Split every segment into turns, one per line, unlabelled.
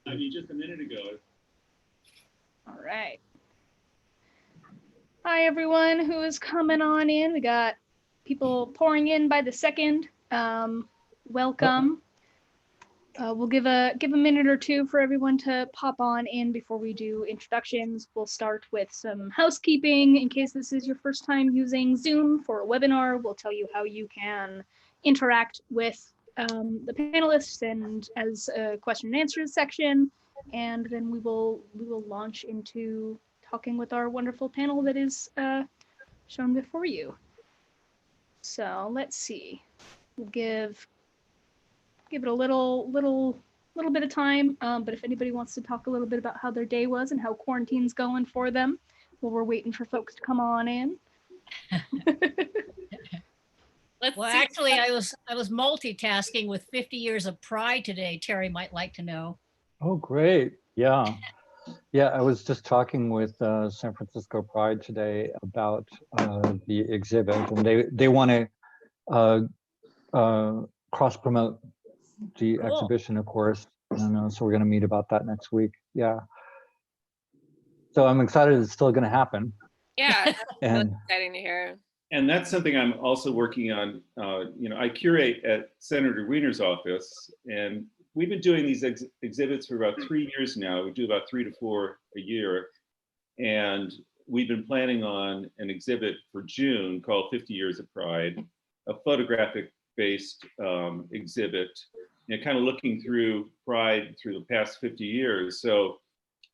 I mean, just a minute ago.
All right. Hi, everyone who is coming on in. We got people pouring in by the second. Welcome. We'll give a minute or two for everyone to pop on in before we do introductions. We'll start with some housekeeping. In case this is your first time using Zoom for a webinar, we'll tell you how you can interact with the panelists and as a question and answers section, and then we will launch into talking with our wonderful panel that is shown before you. So let's see. We'll give it a little bit of time. But if anybody wants to talk a little bit about how their day was and how quarantine's going for them, while we're waiting for folks to come on in.
Actually, I was multitasking with 50 years of Pride today. Terry might like to know.
Oh, great. Yeah. Yeah, I was just talking with San Francisco Pride today about the exhibit, and they want to cross-promote the exhibition, of course. And so we're going to meet about that next week. Yeah. So I'm excited it's still going to happen.
Yeah,
and
really exciting to hear.
And that's something I'm also working on. I curate at Senator Wiener's office, and we've been doing these exhibits for about 3 years now. We do about 3 to 4 a year. And we've been planning on an exhibit for June called 50 Years of Pride, a photographic-based exhibit, kind of looking through Pride through the past 50 years. So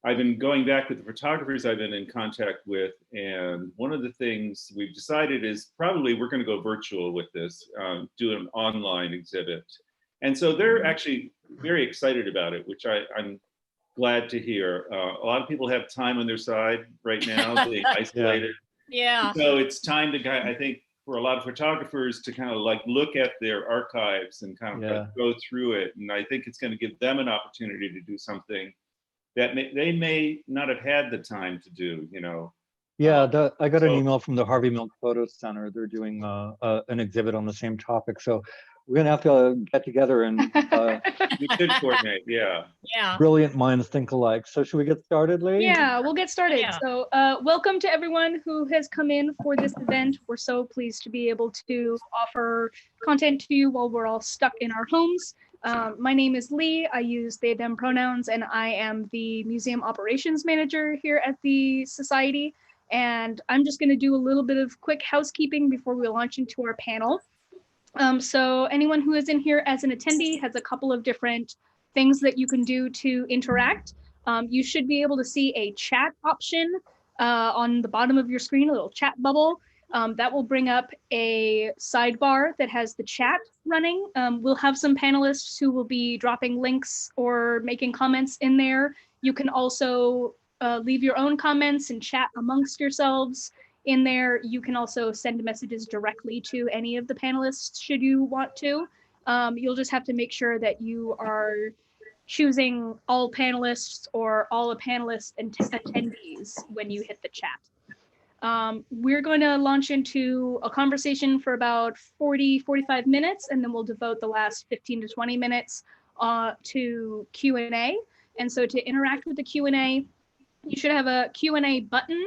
I've been going back with the photographers I've been in contact with, and one of the things we've decided is probably we're going to go virtual with this, do an online exhibit. And so they're actually very excited about it, which I'm glad to hear. A lot of people have time on their side right now, being isolated.
Yeah.
So it's time to, I think, for a lot of photographers to kind of like look at their archives and kind of go through it. And I think it's going to give them an opportunity to do something that they may not have had the time to do,
Yeah, I got an email from the Harvey Milk Photo Center. They're doing an exhibit on the same topic. So we're going to have to get together and
we could coordinate. Yeah.
Brilliant minds think alike. So should we get started, Lee?
Yeah, we'll get started. Yeah. So welcome to everyone who has come in for this event. We're so pleased to be able to offer content to you while we're all stuck in our homes. My name is Lee. I use they, them pronouns, and I am the museum operations manager here at the Society. And I'm just going to do a little bit of quick housekeeping before we launch into our panel. So anyone who is in here as an attendee has a couple of different things that you can do to interact. You should be able to see a chat option on the bottom of your screen, a little chat bubble. That will bring up a sidebar that has the chat running. We'll have some panelists who will be dropping links or making comments in there. You can also leave your own comments and chat amongst yourselves in there. You can also send messages directly to any of the panelists should you want to. You'll just have to make sure that you are choosing all panelists or all a panelist and attendees when you hit the chat. We're going to launch into a conversation for about 45 minutes, and then we'll devote the last 15 to 20 minutes to Q&A. And so to interact with the Q&A, you should have a Q&A button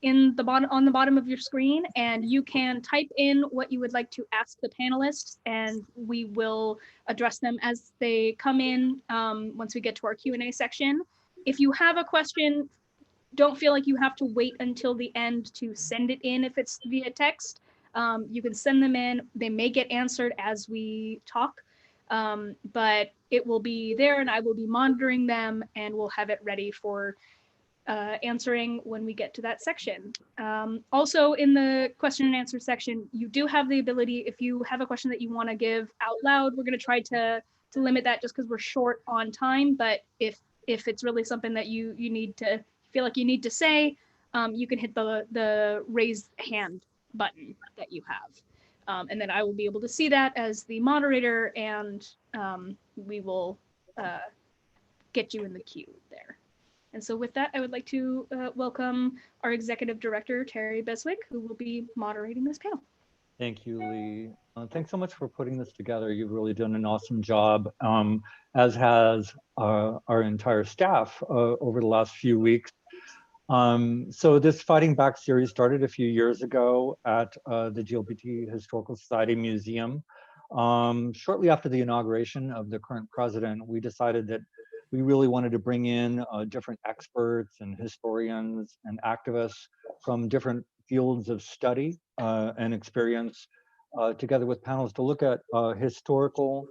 in the bottom on the bottom of your screen, and you can type in what you would like to ask the panelists, and we will address them as they come in once we get to our Q&A section. If you have a question, don't feel like you have to wait until the end to send it in if it's via text. You can send them in. They may get answered as we talk, but it will be there and I will be monitoring them, and we'll have it ready for answering when we get to that section. Also in the question and answer section, you do have the ability, if you have a question that you want to give out loud, we're going to try to limit that just because we're short on time, but if it's really something that you need to feel like you need to say, you can hit the raise hand button that you have. And then I will be able to see that as the moderator, and we will get you in the queue there. And so with that, I would like to welcome our Executive Director, Terry Beswick, who will be moderating this panel.
Thank you, Lee. Thanks so much for putting this together. You've really done an awesome job, as has our entire staff over the last few weeks. So this Fighting Back series started a few years ago at the GLBT Historical Society Museum. Shortly after the inauguration of the current president, we decided that we really wanted to bring in different experts and historians and activists from different fields of study and experience, together with panels to look at historical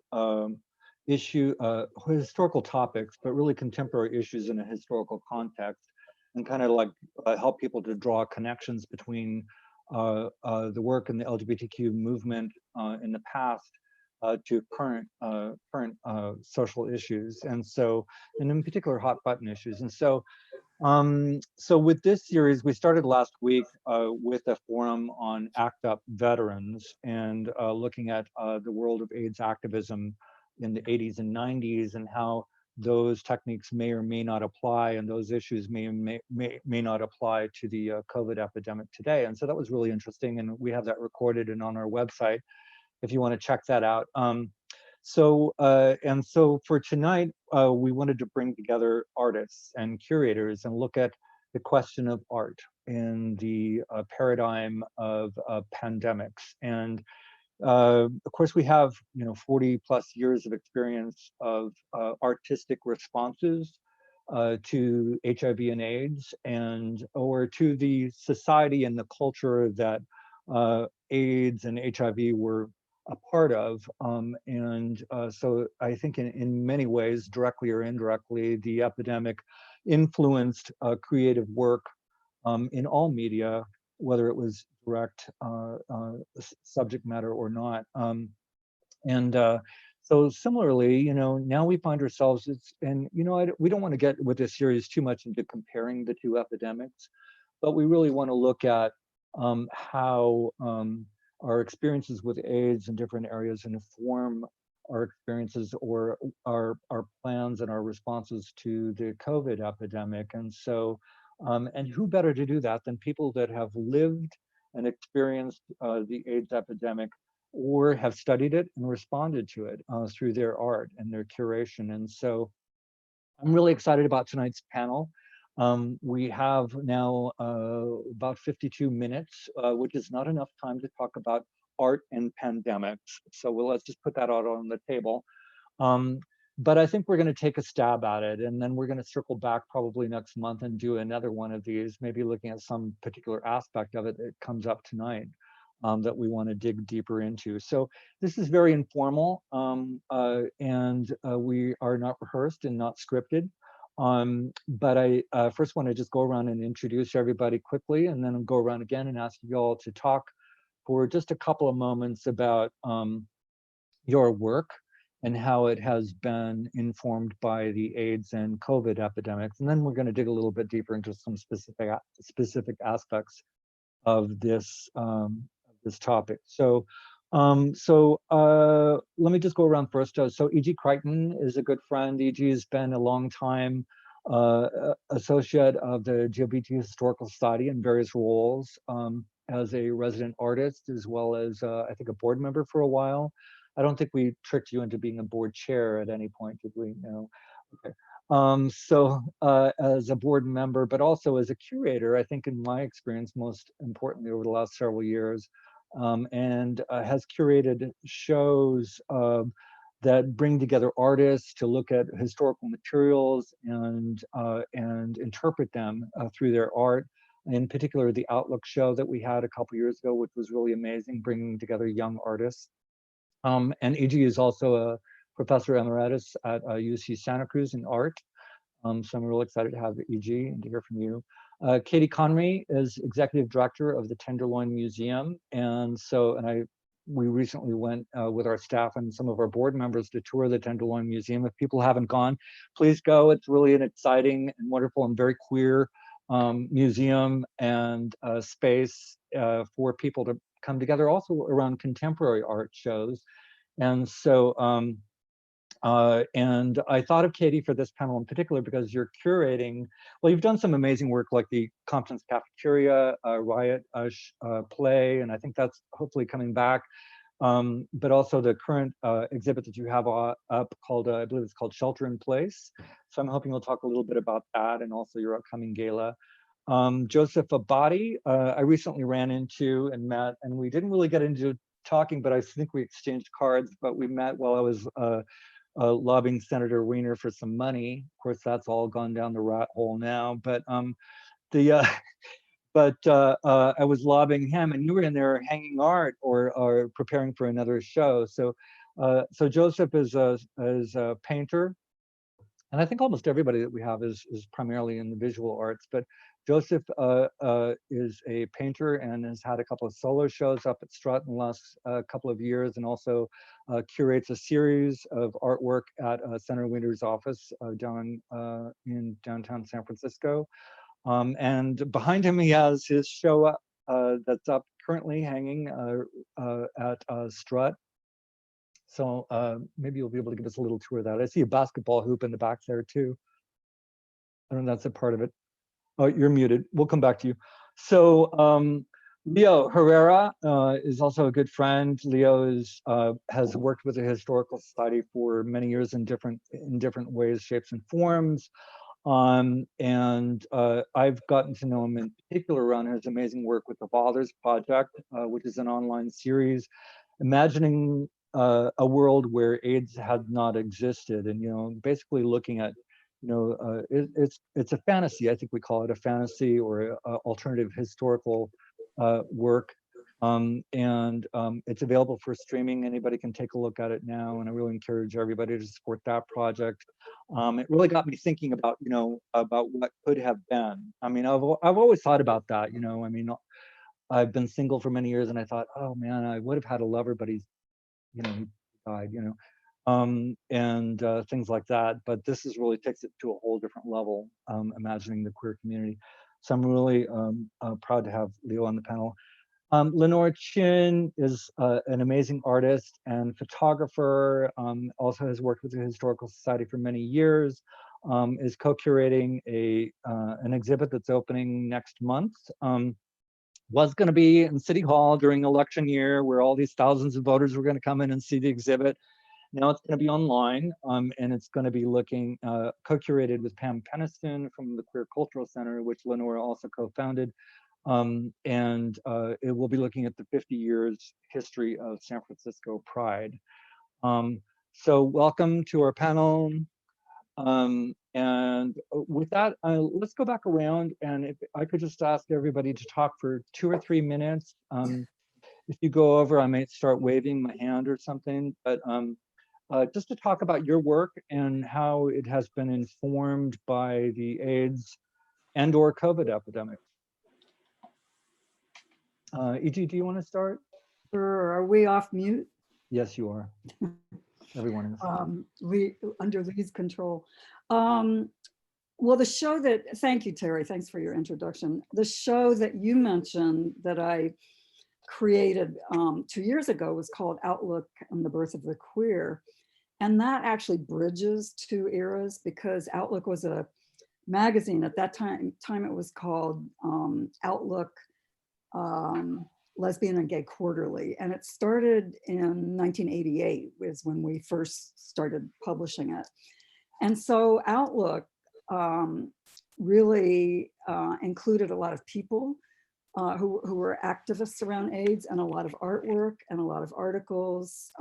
historical topics, but really contemporary issues in a historical context, and kind of like help people to draw connections between the work in the LGBTQ movement in the past to current social issues, and in particular hot button issues. And so with this series, we started last week with a forum on ACT UP veterans and looking at the world of AIDS activism in the 80s and 90s and how those techniques may or may not apply, and those issues may not apply to the COVID epidemic today. And so that was really interesting, and we have that recorded and on our website if you want to check that out. So for tonight, we wanted to bring together artists and curators and look at the question of art in the paradigm of pandemics. And of course, we have 40 plus years of experience of artistic responses to HIV and AIDS, or to the society and the culture that AIDS and HIV were a part of. So I think in many ways, directly or indirectly, the epidemic influenced creative work in all media, whether it was direct subject matter or not. So similarly, now we find ourselves, we don't want to get with this series too much into comparing the two epidemics, but we really want to look at how our experiences with AIDS in different areas inform our experiences or our plans and our responses to the COVID epidemic. And so, and who better to do that than people that have lived and experienced the AIDS epidemic, or have studied it and responded to it through their art and their curation. And so I'm really excited about tonight's panel. We have now about 52 minutes, which is not enough time to talk about art and pandemics. So let's just put that out on the table. But I think we're going to take a stab at it, and then we're going to circle back probably next month and do another one of these, maybe looking at some particular aspect of it that comes up tonight that we want to dig deeper into. So this is very informal, and we are not rehearsed and not scripted. But I first want to just go around and introduce everybody quickly, and then I'll go around again and ask you all to talk for just a couple of moments about your work and how it has been informed by the AIDS and COVID epidemics. And then we're going to dig a little bit deeper into some specific aspects of this this topic. So let me just go around first. So E.G. Crichton is a good friend. E.G. has been a long time associate of the GLBT Historical Society in various roles, as a resident artist, as well as I think a board member for a while. I don't think we tricked you into being a board chair at any point, did we? No. Okay. As a board member, but also as a curator, I think in my experience, most importantly over the last several years, and has curated shows that bring together artists to look at historical materials and interpret them through their art. In particular, the Outlook show that we had a couple years ago, which was really amazing, bringing together young artists. And E.G. is also a professor emeritus at UC Santa Cruz in art. So I'm really excited to have E.G. and to hear from you. Katie Conry is executive director of the Tenderloin Museum. And we recently went with our staff and some of our board members to tour the Tenderloin Museum. If people haven't gone, please go. It's really an exciting and wonderful and very queer museum and space for people to come together, also around contemporary art shows. And so And I thought of Katie for this panel in particular because you're curating, well, you've done some amazing work like the Compton's Cafeteria, Riot play, and I think that's hopefully coming back. But also the current exhibit that you have up called, I believe it's called Shelter in Place. So I'm hoping you'll talk a little bit about that and also your upcoming gala. Joseph Abadi, I recently ran into and met, and we didn't really get into talking, but I think we exchanged cards, but we met while I was lobbying Senator Wiener for some money. Of course, that's all gone down the rat hole now, but I was lobbying him, and you were in there hanging art or preparing for another show. So, so Joseph is a painter, and I think almost everybody that we have is primarily in the visual arts. But Joseph is a painter and has had a couple of solo shows up at Strut in the last couple of years, and also curates a series of artwork at Senator Wiener's office down in downtown San Francisco. And behind him, he has his show that's up currently hanging at Strut. So maybe you'll be able to give us a little tour of that. I see a basketball hoop in the back there too. I don't know if that's a part of it. Oh, you're muted. We'll come back to you. So Leo Herrera is also a good friend. Leo has worked with the Historical Society for many years in different ways, shapes, and forms. And I've gotten to know him in particular around his amazing work with the Fathers Project, which is an online series, imagining a world where AIDS had not existed, and basically looking at, it's a fantasy. I think we call it a fantasy or a alternative historical work. It's available for streaming. Anybody can take a look at it now, and I really encourage everybody to support that project. It really got me thinking about, about what could have been. I mean, I've always thought about that. I mean, I've been single for many years, and I thought, oh man, I would have had a lover, but he died. Things like that. But this really takes it to a whole different level, imagining the queer community. So I'm really proud to have Leo on the panel. Lenore Chin is an amazing artist and photographer, also has worked with the Historical Society for many years, is co-curating an exhibit that's opening next month. Was going to be in City Hall during election year where all these thousands of voters were going to come in and see the exhibit. Now it's going to be online, and it's going to be looking co-curated with Pam Peniston from the Queer Cultural Center, which Lenore also co-founded. It will be looking at the 50 years history of San Francisco Pride. So welcome to our panel. And with that, let's go back around, and if I could just ask everybody to talk for 2 or 3 minutes. If you go over, I might start waving my hand or something, but just to talk about your work and how it has been informed by the AIDS and/or COVID epidemic. E.G., do you want to start?
Sure. Are we off mute?
Yes, you are. Everyone is.
Under Lee's control. Well, the show thank you, Terry, thanks for your introduction. The show that you mentioned that I created 2 years ago was called Outlook on the Birth of the Queer. And that actually bridges 2 eras, because Outlook was a magazine. At that time it was called Outlook Lesbian and Gay Quarterly. And it started in 1988 was when we first started publishing it. And so Outlook really included a lot of people who were activists around AIDS, and a lot of artwork and a lot of articles.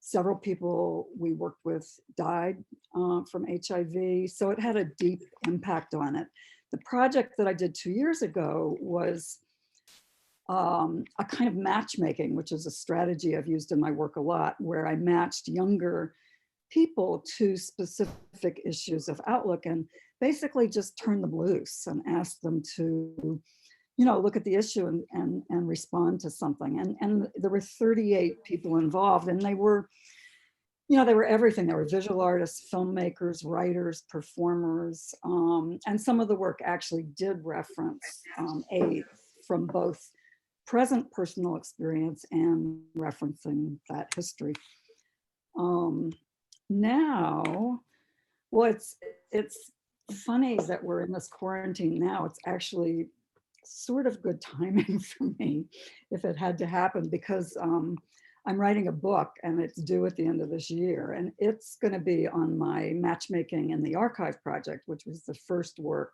Several people we worked with died from HIV. So it had a deep impact on it. The project that I did 2 years ago was a kind of matchmaking, which is a strategy I've used in my work a lot, where I matched younger people to specific issues of Outlook and basically just turned them loose and asked them to, look at the issue and respond to something. And there were 38 people involved, and they were everything. They were visual artists, filmmakers, writers, performers, and some of the work actually did reference AIDS from both present personal experience and referencing that history. now, well, it's funny that we're in this quarantine now. It's actually sort of good timing for me if it had to happen, because I'm writing a book and it's due at the end of this year, and it's going to be on my matchmaking in the archive project, which was the first work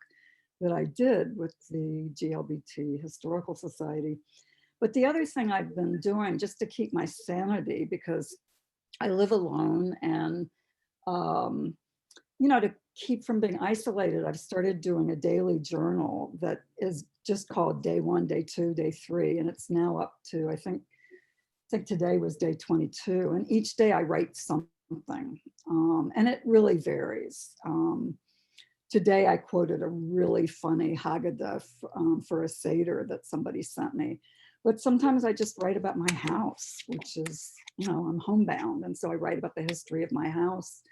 that I did with the GLBT Historical Society. But the other thing I've been doing just to keep my sanity, because I live alone, and to keep from being isolated, I've started doing a daily journal that is just called Day 1, Day 2, Day 3, and it's now up to, I think today was Day 22, and each day I write something, and it really varies. Today I quoted a really funny Haggadah for a Seder that somebody sent me. But sometimes I just write about my house, which is, I'm homebound. And so I write about the history of my house.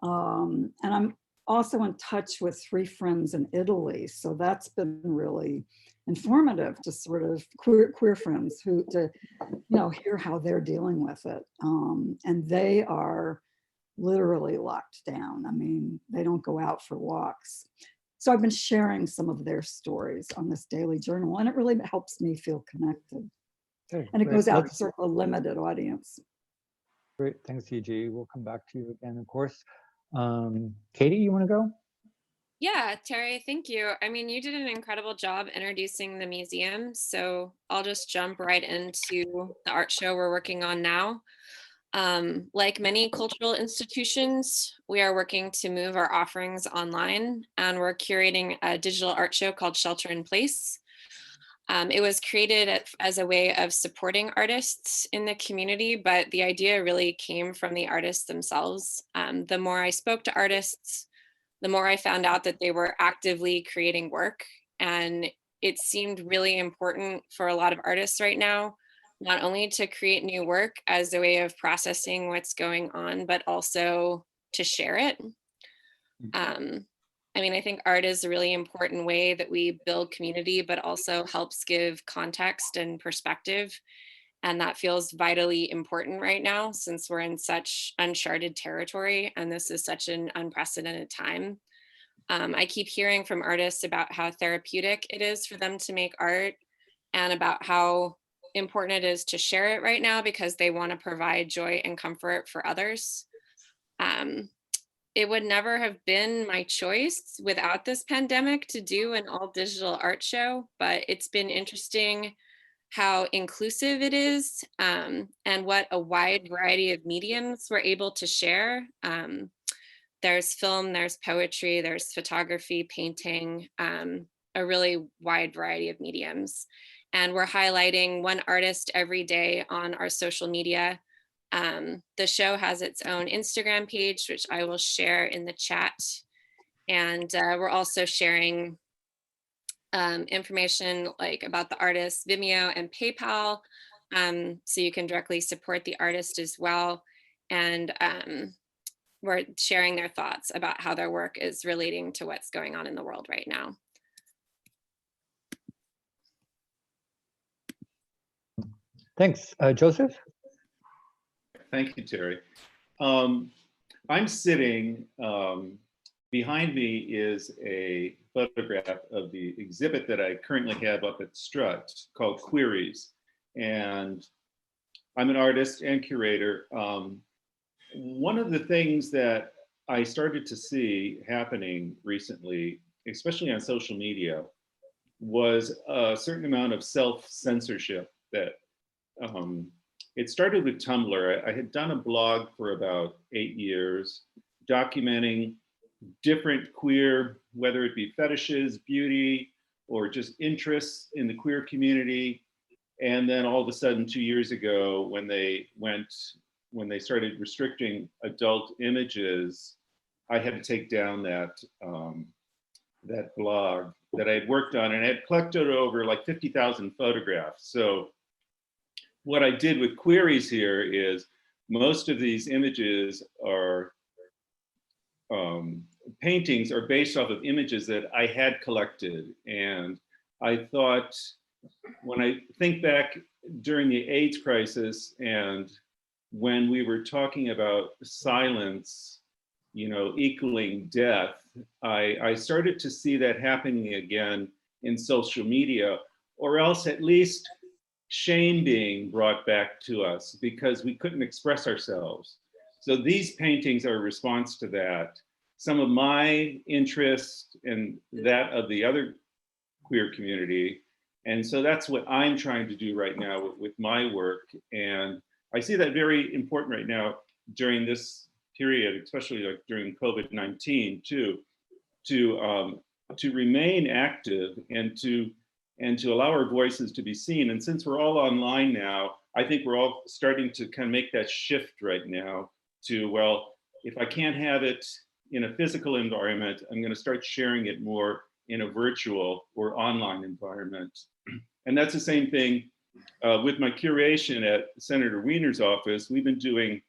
And I'm also in touch with 3 friends in Italy. So that's been really informative, to sort of queer friends who to, hear how they're dealing with it. And they are literally locked down. I mean, they don't go out for walks. So I've been sharing some of their stories on this daily journal, and it really helps me feel connected.
Okay,
And it
great.
goes out to sort of a limited audience.
Great, thanks, EG. We'll come back to you again, of course. Katie, you want to go?
Yeah, Terry, thank you. I mean, you did an incredible job introducing the museum, so I'll just jump right into the art show we're working on now. Like many cultural institutions, we are working to move our offerings online, and we're curating a digital art show called Shelter in Place. It was created as a way of supporting artists in the community, but the idea really came from the artists themselves. The more I spoke to artists, the more I found out that they were actively creating work, and it seemed really important for a lot of artists right now, not only to create new work as a way of processing what's going on, but also to share it. I mean, I think art is a really important way that we build community, but also helps give context and perspective. And that feels vitally important right now, since we're in such uncharted territory and this is such an unprecedented time. I keep hearing from artists about how therapeutic it is for them to make art, and about how important it is to share it right now because they want to provide joy and comfort for others. It would never have been my choice without this pandemic to do an all digital art show, but it's been interesting how inclusive it is, and what a wide variety of mediums we're able to share. There's film, there's poetry, there's photography, painting, a really wide variety of mediums. And we're highlighting one artist every day on our social media. The show has its own Instagram page, which I will share in the chat. And we're also sharing information like about the artist, Vimeo and PayPal, so you can directly support the artist as well. And we're sharing their thoughts about how their work is relating to what's going on in the world right now.
Thanks. Joseph?
Thank you, Terry. I'm sitting, behind me is a photograph of the exhibit that I currently have up at Strut called Queries. And I'm an artist and curator. One of the things that I started to see happening recently, especially on social media, was a certain amount of self-censorship that it started with Tumblr. I had done a blog for about 8 years, documenting different queer, whether it be fetishes, beauty, or just interests in the queer community. And then all of a sudden, 2 years ago, when they started restricting adult images, I had to take down that that blog that I had worked on, and I had collected over like 50,000 photographs. So what I did with Queries here is most of these images are paintings are based off of images that I had collected. And I thought, when I think back during the AIDS crisis and when we were talking about silence, you know, equaling death, I started to see that happening again in social media, or else at least shame being brought back to us because we couldn't express ourselves. So these paintings are a response to that. Some of my interest and that of the other queer community. And so that's what I'm trying to do right now with my work. And I see that very important right now during this period, especially like during COVID-19 too, to remain active and to allow our voices to be seen. And since we're all online now, I think we're all starting to kind of make that shift right now to, well, if I can't have it in a physical environment, I'm going to start sharing it more in a virtual or online environment. And that's the same thing with my curation at Senator Wiener's office. We've been doing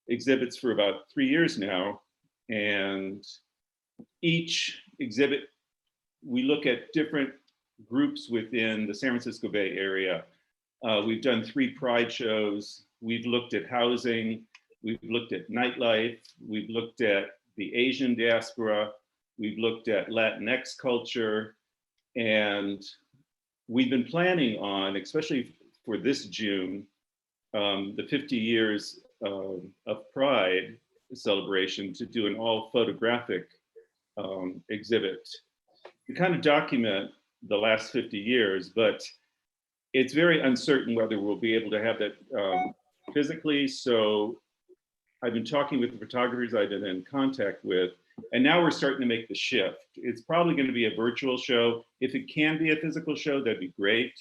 exhibits for about 3 years now. And each exhibit, we look at different groups within the San Francisco Bay Area. We've done 3 pride shows. We've looked at housing. We've looked at nightlife. We've looked at the Asian diaspora. We've looked at Latinx culture. And we've been planning on, especially for this June, the 50 years of Pride celebration, to do an all photographic exhibit to kind of document the last 50 years, but it's very uncertain whether we'll be able to have that physically. So I've been talking with the photographers I've been in contact with, and now we're starting to make the shift. It's probably going to be a virtual show. If it can be a physical show, that'd be great.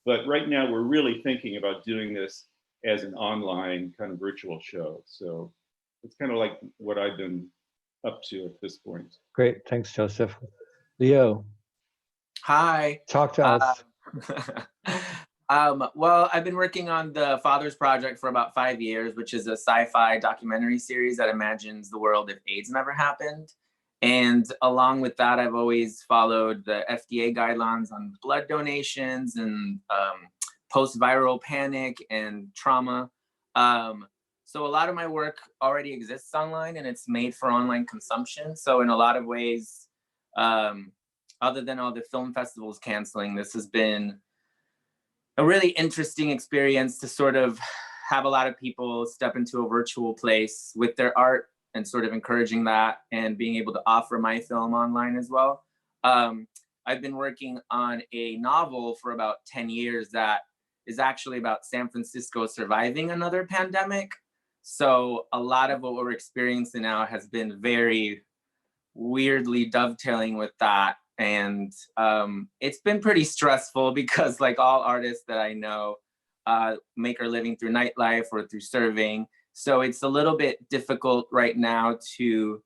But right now we're really thinking about doing this as an online kind of virtual show. So it's kind of like what I've been up to at this point.
Great, thanks, Joseph. Leo,
Hi.
talk to us.
Well, I've been working on the Fathers Project for about 5 years, which is a sci-fi documentary series that imagines the world if AIDS never happened. And along with that, I've always followed the FDA guidelines on blood donations and post-viral panic and trauma. So a lot of my work already exists online and it's made for online consumption. So in a lot of ways, other than all the film festivals canceling, this has been a really interesting experience to sort of have a lot of people step into a virtual place with their art and sort of encouraging that and being able to offer my film online as well. I've been working on a novel for about 10 years that is actually about San Francisco surviving another pandemic. So a lot of what we're experiencing now has been very weirdly dovetailing with that. And it's been pretty stressful because like all artists that I know make our living through nightlife or through serving. So it's a little bit difficult right now to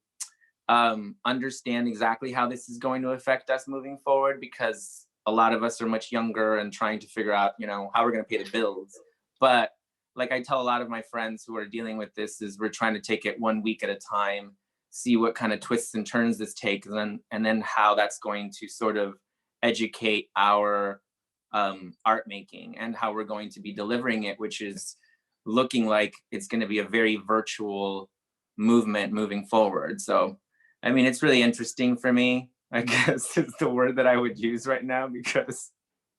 understand exactly how this is going to affect us moving forward, because a lot of us are much younger and trying to figure out, you know, how we're going to pay the bills. But like I tell a lot of my friends who are dealing with this, is we're trying to take it 1 week at a time, see what kind of twists and turns this takes, and then how that's going to sort of educate our art making and how we're going to be delivering it, which is looking like it's going to be a very virtual movement moving forward. So, I mean, it's really interesting for me, I guess is the word that I would use right now, because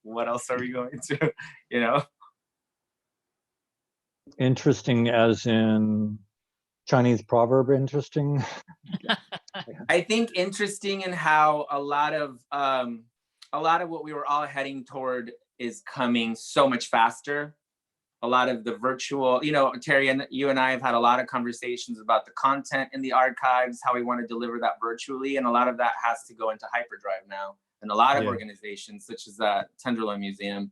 what else are we going to, you know?
Interesting as in Chinese proverb interesting?
I think interesting in how a lot of what we were all heading toward is coming so much faster. A lot of the virtual, you know, Terry, and you and I have had a lot of conversations about the content in the archives, how we want to deliver that virtually. And a lot of that has to go into hyperdrive now. And a lot of organizations, such as the Tenderloin Museum,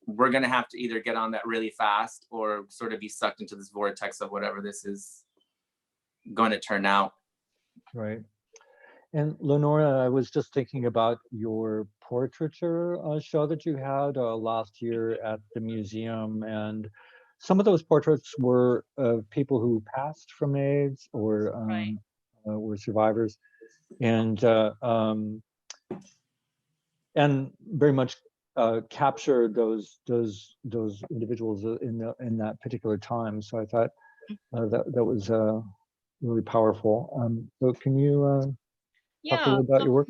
we're going to have to either get on that really fast or sort of be sucked into this vortex of whatever this is going to turn out.
Right. And Lenora, I was just thinking about your portraiture show that you had last year at the museum. And some of those portraits were of people who passed from AIDS or were survivors. And very much capture those individuals in that particular time. So I thought that was really powerful. So can you talk a
Yeah.
little about your work?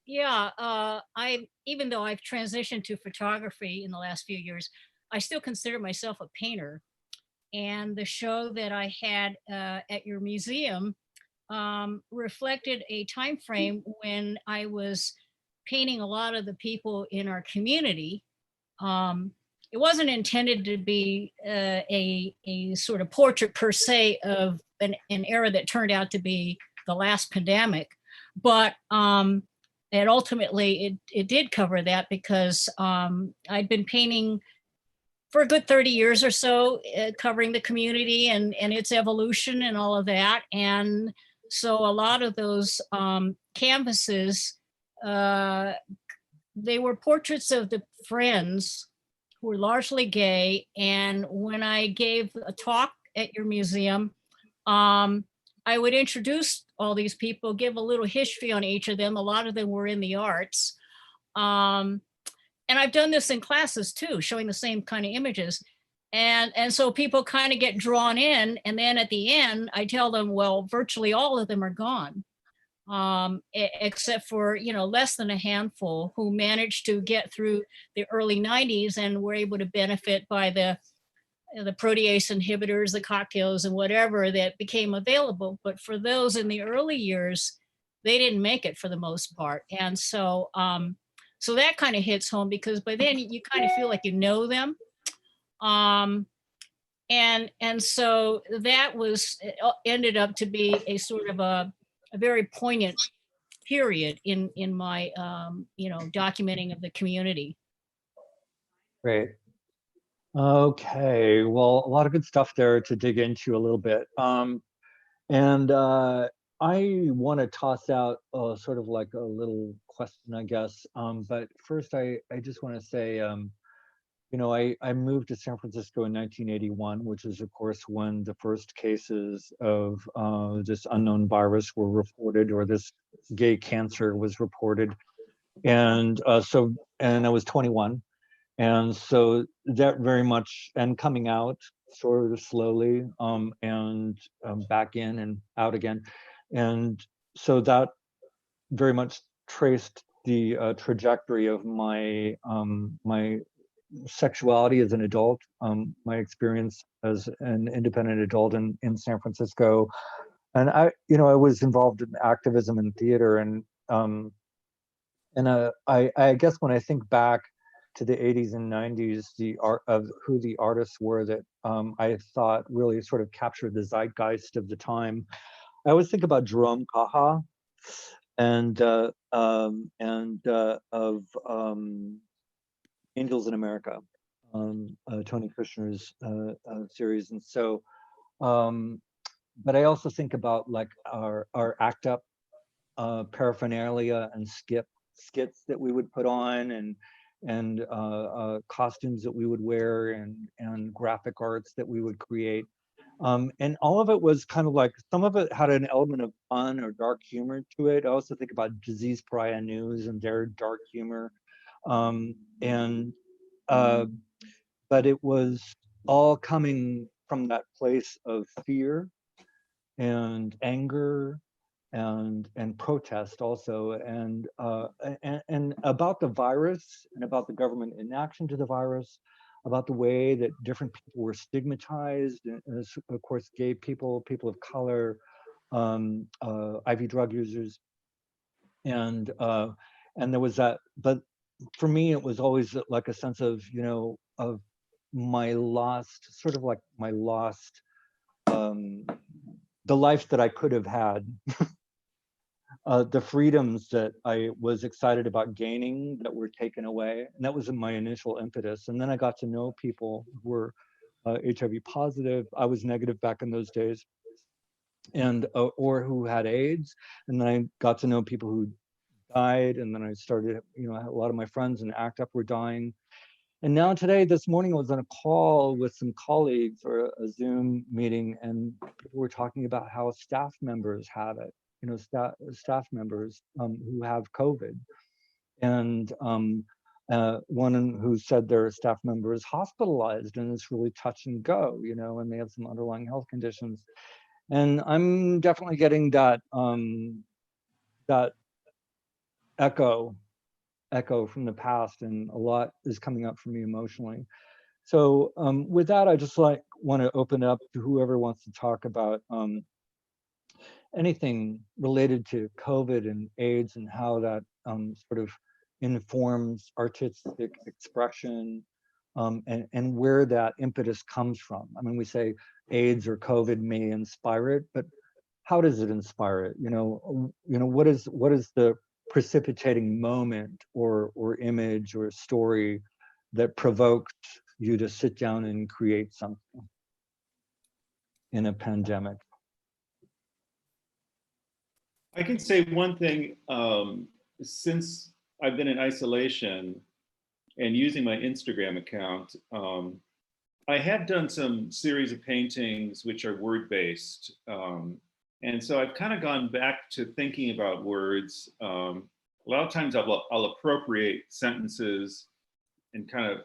Yeah, even though I've transitioned to photography in the last few years, I still consider myself a painter. And the show that I had at your museum reflected a time frame when I was painting a lot of the people in our community. Um, it wasn't intended to be a sort of portrait per se of an era that turned out to be the last pandemic, but and ultimately it did cover that because I'd been painting for a good 30 years or so, covering the community and its evolution and all of that. And so a lot of those canvases, uh, they were portraits of the friends who were largely gay. And when I gave a talk at your museum, I would introduce all these people, give a little history on each of them. A lot of them were in the arts. Um, and I've done this in classes too, showing the same kind of images. And so people kind of get drawn in. And then at the end, I tell them, well, virtually all of them are gone. Except for, less than a handful who managed to get through the early 90s and were able to benefit by the protease inhibitors, the cocktails and whatever that became available. But for those in the early years, they didn't make it for the most part. And so, so that kind of hits home because by then you kind of feel like you know them. And so that was ended up to be a sort of a very poignant period in my documenting of the community.
Great. Okay, well, a lot of good stuff there to dig into a little bit. And I want to toss out sort of like a little question, I guess. But first, I just want to say, I moved to San Francisco in 1981, which is, of course, when the first cases of this unknown virus were reported, or this gay cancer was reported. And and I was 21. And so that very much, and coming out sort of slowly, and back in and out again. And so that very much traced the trajectory of my sexuality as an adult, my experience as an independent adult in San Francisco. And I was involved in activism in theater, and I guess when I think back to the 80s and 90s, the art of who the artists were that I thought really sort of captured the zeitgeist of the time, I always think about Jerome Kaha and of Angels in America, Tony Kushner's series. And so, but I also think about like our ACT UP paraphernalia and skits that we would put on, and costumes that we would wear, and graphic arts that we would create. And all of it was kind of like, some of it had an element of fun or dark humor to it. I also think about Disease Pariah News and their dark humor. But it was all coming from that place of fear and anger and protest also, and about the virus, and about the government inaction to the virus, about the way that different people were stigmatized, and of course gay people, people of color, IV drug users, and there was that. But for me, it was always like a sense of of my lost, sort of like my lost, the life that I could have had. The freedoms that I was excited about gaining that were taken away. And that was my initial impetus. And then I got to know people who were HIV positive. I was negative back in those days, and or who had AIDS. And then I got to know people who died. And then I started, a lot of my friends in ACT UP were dying. And now today, this morning, I was on a call with some colleagues, or a Zoom meeting, and people were talking about how staff members have it. Staff members who have COVID, and one who said their staff member is hospitalized and it's really touch and go, you know, and they have some underlying health conditions. And I'm definitely getting that that echo from the past, and a lot is coming up for me emotionally. So with that, I just want to open up to whoever wants to talk about anything related to COVID and AIDS and how that sort of informs artistic expression, and where that impetus comes from. I mean, we say AIDS or COVID may inspire it, but how does it inspire it? You know, what is the precipitating moment or image or story that provoked you to sit down and create something in a pandemic?
I can say one thing, since I've been in isolation and using my Instagram account, I have done some series of paintings which are word-based. And so I've kind of gone back to thinking about words. A lot of times I'll appropriate sentences and kind of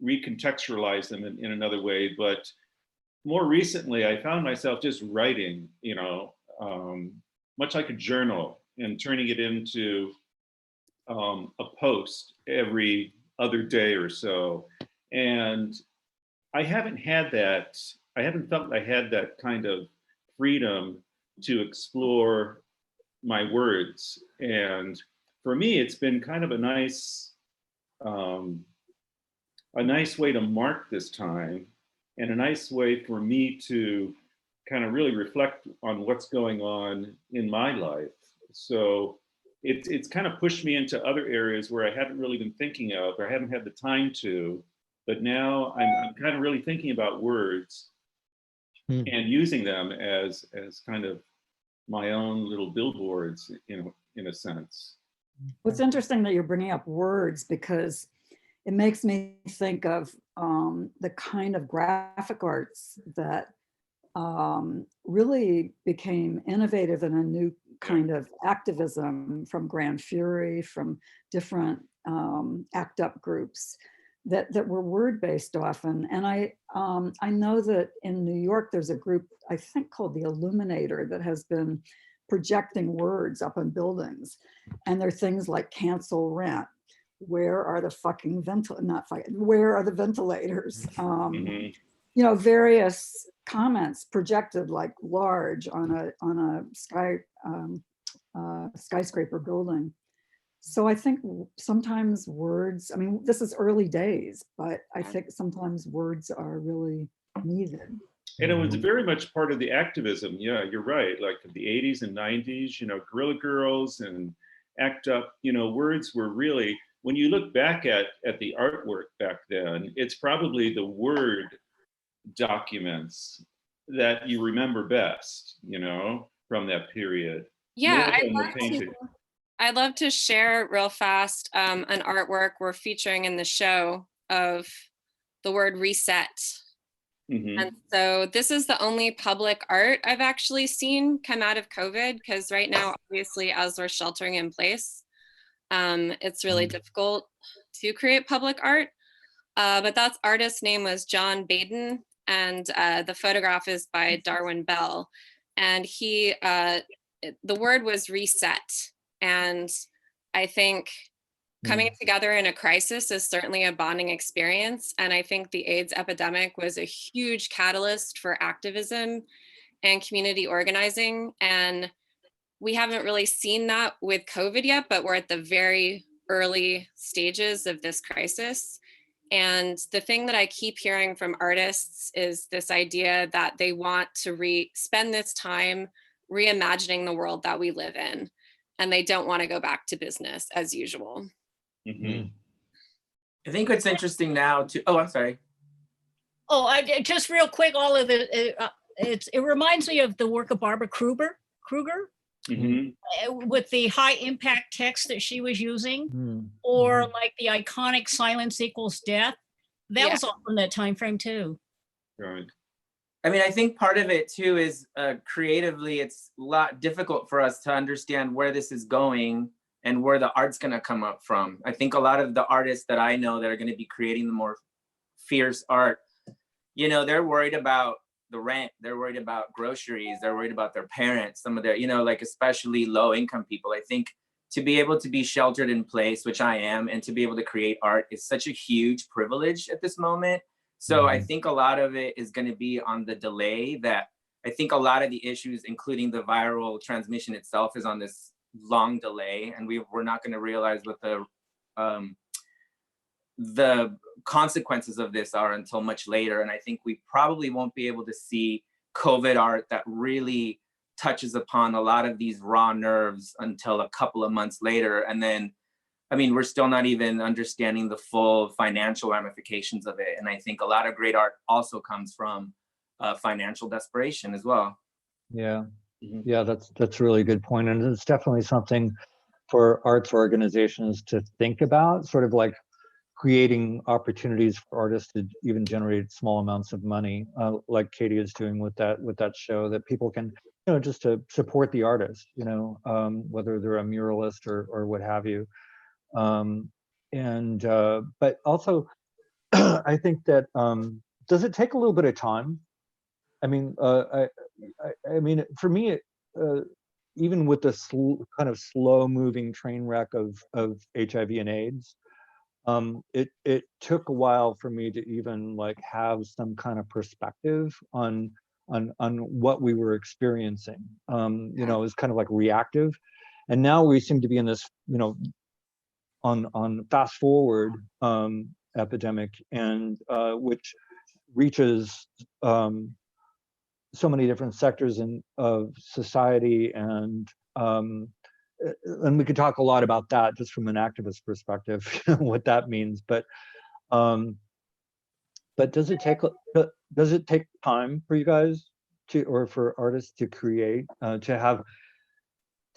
recontextualize them in another way. But more recently, I found myself just writing, you know, much like a journal, and turning it into a post every other day or so. And I haven't felt I had that kind of freedom to explore my words. And for me, it's been kind of a nice way to mark this time, and a nice way for me to kind of really reflect on what's going on in my life. So it's kind of pushed me into other areas where I haven't really been thinking of, or I haven't had the time to, but now I'm kind of really thinking about words and using them as kind of my own little billboards in a sense.
What's interesting that you're bringing up words, because it makes me think of the kind of graphic arts that really became innovative in a new kind of activism from Grand Fury, from different ACT UP groups that were word-based often. And I know that in New York, there's a group, I think called the Illuminator, that has been projecting words up on buildings. And there are things like cancel rent. Where are the fucking where are the ventilators? You know, various comments projected like large on a skyscraper building. So I think sometimes words, I mean, this is early days, but I think sometimes words are really needed.
And it was very much part of the activism. Yeah, you're right. Like the 80s and 90s, you know, Guerrilla Girls and ACT UP, you know, words were really, when you look back at the artwork back then, it's probably the word documents that you remember best, you know, from that period.
Yeah, I'd love to share real fast an artwork we're featuring in the show of the word reset. And so this is the only public art I've actually seen come out of COVID, because right now, obviously, as we're sheltering in place, it's really difficult to create public art. But that artist's name was John Baden, and the photograph is by Darwin Bell. And the word was reset. And I think coming together in a crisis is certainly a bonding experience. And I think the AIDS epidemic was a huge catalyst for activism and community organizing. And we haven't really seen that with COVID yet, but we're at the very early stages of this crisis. And the thing that I keep hearing from artists is this idea that they want to spend this time reimagining the world that we live in. And they don't want to go back to business as usual.
I think what's interesting now too. Oh, I'm sorry.
Oh, just real quick, all of it reminds me of the work of Barbara Kruger with the high impact text that she was using, or like the iconic silence equals death. That was all from that time frame too.
Right.
I mean, I think part of it too is creatively, it's a lot difficult for us to understand where this is going and where the art's going to come up from. I think a lot of the artists that I know that are going to be creating the more fierce art, you know, they're worried about the rent, they're worried about groceries, they're worried about their parents, some of their, you know, like especially low income people. I think to be able to be sheltered in place, which I am, and to be able to create art is such a huge privilege at this moment. So I think a lot of it is going to be on the delay, that I think a lot of the issues, including the viral transmission itself, is on this long delay, and we're not going to realize what the consequences of this are until much later. And I think we probably won't be able to see COVID art that really touches upon a lot of these raw nerves until a couple of months later. And then, I mean, we're still not even understanding the full financial ramifications of it. And I think a lot of great art also comes from financial desperation as well.
Yeah. Yeah, that's a really good point. And it's definitely something for arts organizations to think about, sort of like creating opportunities for artists to even generate small amounts of money, like Katie is doing with that show, that people can, you know, just to support the artist, you know, whether they're a muralist or what have you. But also, I think that, does it take a little bit of time? I mean, I mean, for me, even with the kind of slow-moving train wreck of HIV and AIDS, it took a while for me to even like have some kind of perspective on what we were experiencing. You know, it was kind of like reactive, and now we seem to be in this, you know, on fast forward epidemic, and which reaches so many different sectors of society, and we could talk a lot about that just from an activist perspective, what that means. But does it take time for you guys or for artists to create, to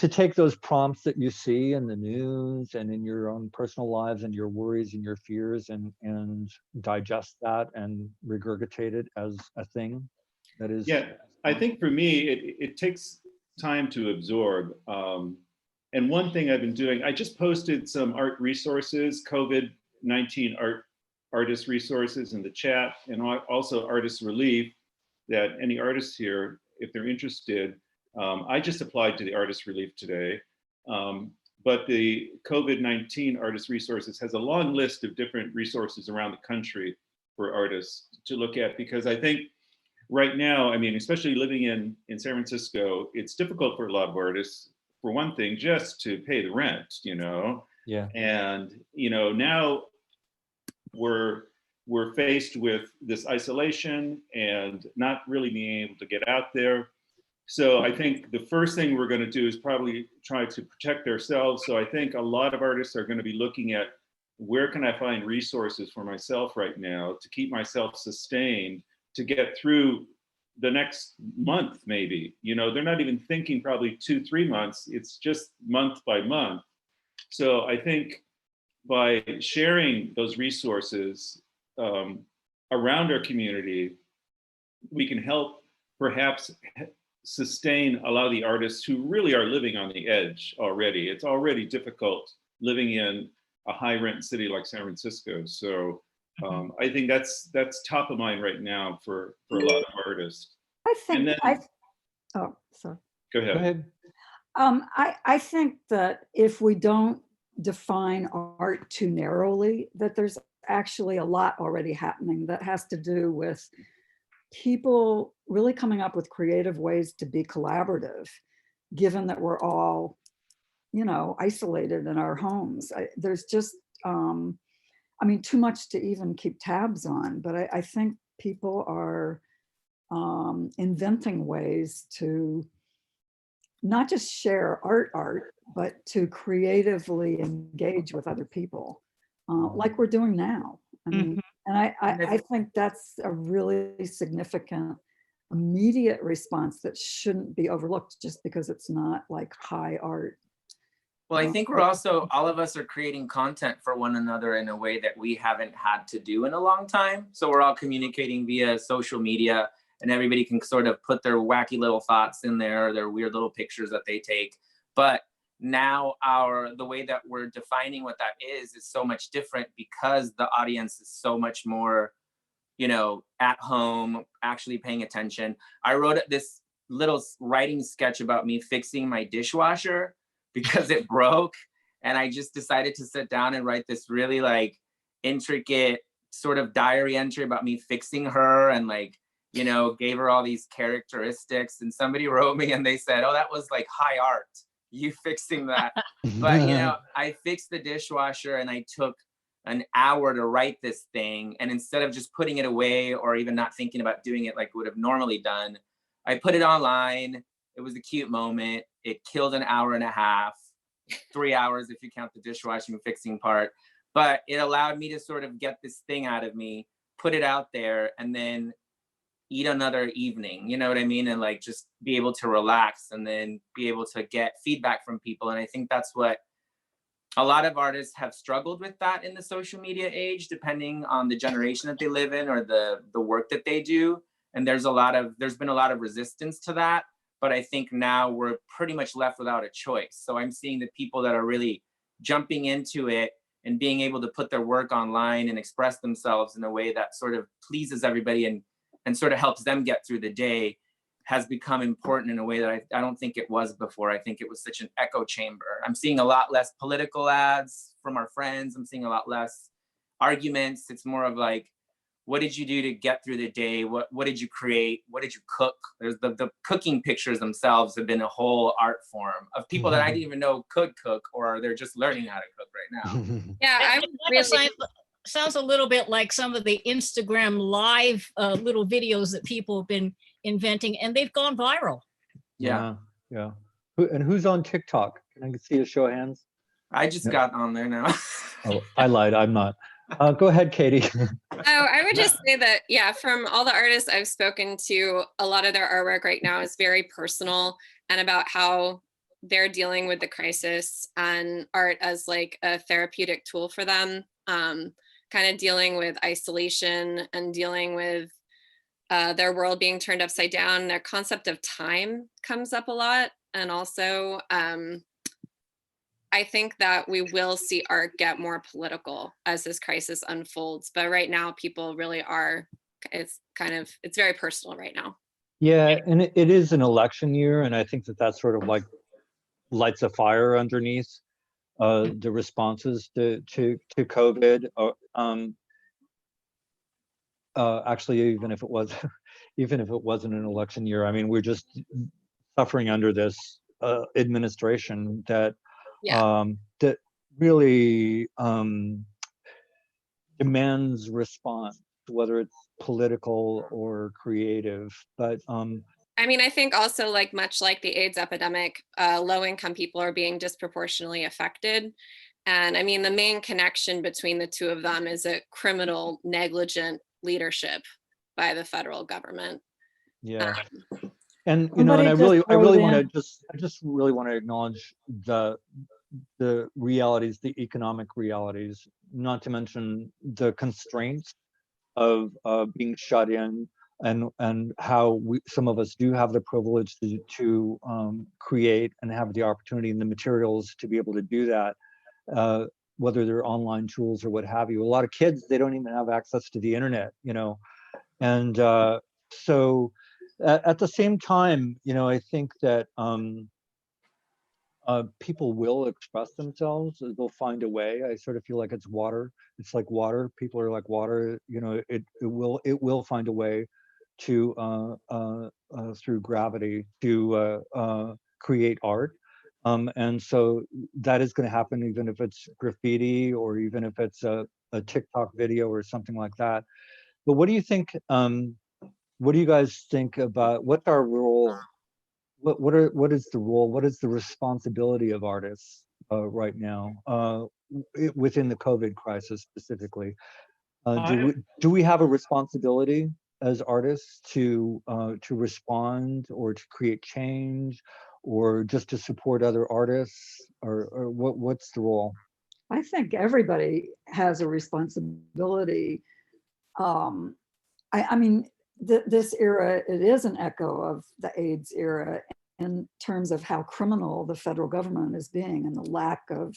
take those prompts that you see in the news and in your own personal lives and your worries and your fears, and digest that and regurgitate it as a thing that is?
Yeah, I think for me, it takes time to absorb. And one thing I've been doing, I just posted some art resources, COVID-19 artist resources in the chat, and also Artist Relief, that any artists here, if they're interested, I just applied to the Artist Relief today. But the COVID-19 artist resources has a long list of different resources around the country for artists to look at, because I think right now, I mean, especially living in San Francisco, it's difficult for a lot of artists, for one thing, just to pay the rent, you know?
Yeah.
And, you know, now we're faced with this isolation and not really being able to get out there. So I think the first thing we're going to do is probably try to protect ourselves. So I think a lot of artists are going to be looking at, where can I find resources for myself right now to keep myself sustained, to get through the next month, maybe. You know, they're not even thinking probably 2-3 months, it's just month by month. So I think by sharing those resources around our community, we can help perhaps sustain a lot of the artists who really are living on the edge already. It's already difficult living in a high rent city like San Francisco. So I think that's top of mind right now for a lot of artists.
I think,
Go
Go ahead.
I think that if we don't define art too narrowly, that there's actually a lot already happening that has to do with people really coming up with creative ways to be collaborative, given that we're all, you know, isolated in our homes. There's just, I mean, too much to even keep tabs on, but I think people are inventing ways to not just share art, but to creatively engage with other people, like we're doing now. I mean, and I think that's a really significant immediate response that shouldn't be overlooked just because it's not like high art.
Well, I think we're also, all of us are creating content for one another in a way that we haven't had to do in a long time. So we're all communicating via social media, and everybody can sort of put their wacky little thoughts in there, their weird little pictures that they take. But now the way that we're defining what that is so much different, because the audience is so much more, you know, at home, actually paying attention. I wrote this little writing sketch about me fixing my dishwasher because it broke. And I just decided to sit down and write this really like intricate sort of diary entry about me fixing her, and like, you know, gave her all these characteristics. And somebody wrote me and they said, oh, that was like high art, you fixing that. But, you know, I fixed the dishwasher and I took an hour to write this thing. And instead of just putting it away or even not thinking about doing it like I would have normally done, I put it online. It was a cute moment. It killed an hour and a half, 3 hours if you count the dishwashing and fixing part. But it allowed me to sort of get this thing out of me, put it out there, and then eat another evening, you know what I mean? And like just be able to relax and then be able to get feedback from people. And I think that's what a lot of artists have struggled with, that in the social media age, depending on the generation that they live in or the work that they do. And there's been a lot of resistance to that. But I think now we're pretty much left without a choice. So I'm seeing the people that are really jumping into it and being able to put their work online and express themselves in a way that sort of pleases everybody and sort of helps them get through the day has become important in a way that I don't think it was before. I think it was such an echo chamber. I'm seeing a lot less political ads from our friends. I'm seeing a lot less arguments. It's more of like, what did you do to get through the day? What did you create? What did you cook? There's the cooking pictures themselves have been a whole art form of people that I didn't even know could cook, or they're just learning how to cook right now.
Yeah, I'm really
Sounds a little bit like some of the Instagram live little videos that people have been inventing, and they've gone viral.
Yeah.
Yeah. And who's on TikTok? Can I see a show of hands?
I just got on there now.
Oh, I lied. I'm not. Go ahead, Katie.
Oh, I would just say that, yeah, from all the artists I've spoken to, a lot of their artwork right now is very personal and about how they're dealing with the crisis, and art as like a therapeutic tool for them, kind of dealing with isolation and dealing with their world being turned upside down. Their concept of time comes up a lot. And also, I think that we will see art get more political as this crisis unfolds. But right now, people really are, it's very personal right now.
Yeah, and it is an election year, and I think that sort of like lights a fire underneath the responses to COVID. Actually, even if it wasn't an election year, I mean, we're just suffering under this administration that that really demands response, whether it's political or creative. But
I mean, I think also, like, much like the AIDS epidemic, low-income people are being disproportionately affected. And I mean, the main connection between the two of them is a criminal, negligent leadership by the federal government.
Yeah. And you know, and I really want to I just really want to acknowledge the realities, the economic realities, not to mention the constraints of being shut in, and how some of us do have the privilege to create and have the opportunity and the materials to be able to do that, whether they're online tools or what have you. A lot of kids, they don't even have access to the internet, you know, and so at the same time, you know, I think that people will express themselves. They'll find a way. I sort of feel like it's water. It's like water. People are like water. You know, it will find a way to through gravity to create art. And so that is going to happen, even if it's graffiti or even if it's a TikTok video or something like that. But what do you think? What do you guys think about what's our role? What is the role? What is the responsibility of artists right now within the COVID crisis specifically? Do we have a responsibility as artists to respond or to create change, or just to support other artists, or what's the role?
I think everybody has a responsibility. I mean, this era, it is an echo of the AIDS era. in terms of how criminal the federal government is being and the lack of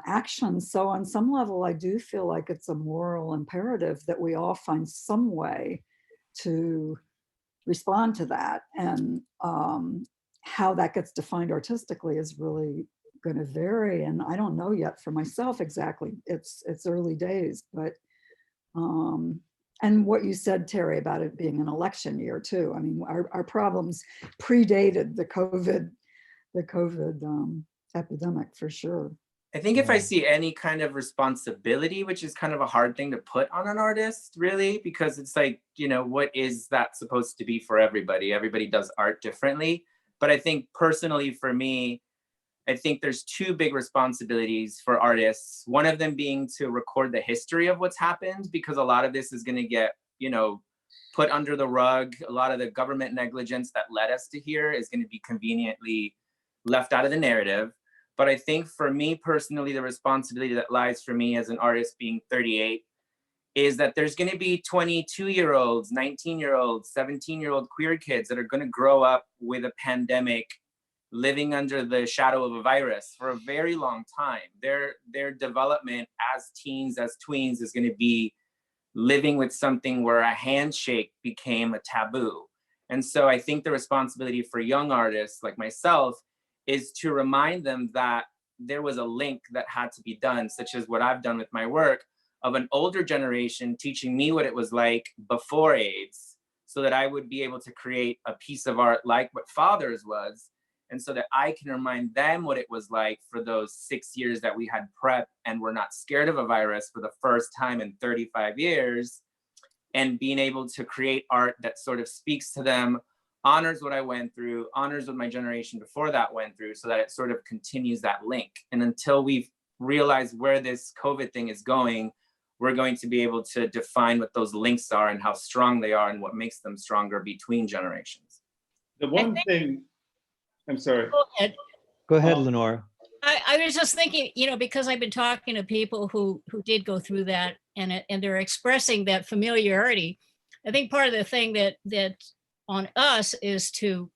action. So on some level, I do feel like it's a moral imperative that we all find some way to respond to that. And how that gets defined artistically is really going to vary. And I don't know yet for myself exactly. It's early days, but and what you said, Terry, about it being an election year too. I mean, our problems predated the COVID epidemic for sure.
I think if I see any kind of responsibility, which is kind of a hard thing to put on an artist, really, because it's like, you know, what is that supposed to be for everybody? Everybody does art differently. But I think personally for me, I think there's two big responsibilities for artists. One of them being to record the history of what's happened, because a lot of this is going to get, you know, put under the rug. A lot of the government negligence that led us to here is going to be conveniently left out of the narrative. But I think for me personally, the responsibility that lies for me as an artist being 38 is that there's going to be 22-year-olds, 19-year-olds, 17-year-old queer kids that are going to grow up with a pandemic, living under the shadow of a virus for a very long time. Their development as teens, as tweens, is going to be living with something where a handshake became a taboo. And so I think the responsibility for young artists like myself is to remind them that there was a link that had to be done, such as what I've done with my work, of an older generation teaching me what it was like before AIDS, so that I would be able to create a piece of art like what Father's was, and so that I can remind them what it was like for those 6 years that we had PrEP and were not scared of a virus for the first time in 35 years, and being able to create art that sort of speaks to them, honors what I went through, honors what my generation before that went through, so that it sort of continues that link. And until we've realized where this COVID thing is going, we're going to be able to define what those links are and how strong they are and what makes them stronger between generations.
The one thing, I'm sorry.
Go ahead.
Go ahead, Lenore.
I was just thinking, you know, because I've been talking to people who did go through that, and they're expressing that familiarity. I think part of the thing that on us is to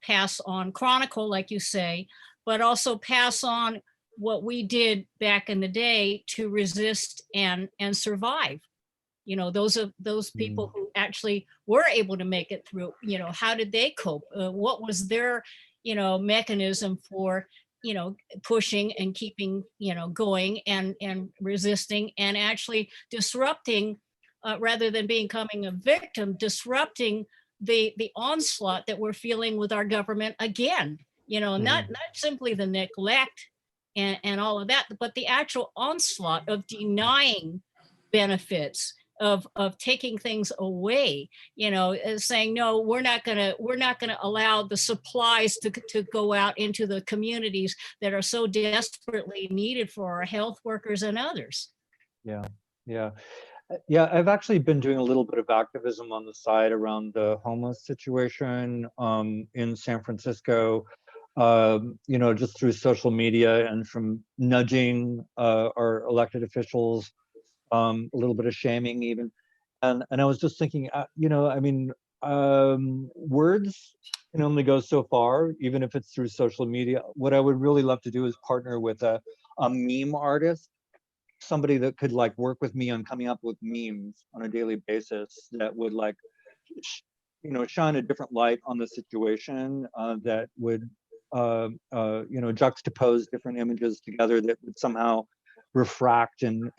pass on, chronicle, like you say, but also pass on what we did back in the day to resist and survive. You know, those people who actually were able to make it through, you know, how did they cope? What was their, you know, mechanism for, you know, pushing and keeping, you know, going and resisting and actually disrupting, rather than becoming a victim, disrupting the onslaught that we're feeling with our government again. You know, not simply the neglect and all of that, but the actual onslaught of denying benefits, of taking things away, you know, saying, no, we're not gonna allow the supplies to go out into the communities that are so desperately needed for our health workers and others.
Yeah. I've actually been doing a little bit of activism on the side around the homeless situation in San Francisco. You know, just through social media and from nudging our elected officials, a little bit of shaming even. And I was just thinking, you know, I mean, words can only go so far, even if it's through social media. What I would really love to do is partner with a meme artist, somebody that could like work with me on coming up with memes on a daily basis that would like, you know, shine a different light on the situation, that would you know, juxtapose different images together that would somehow refract and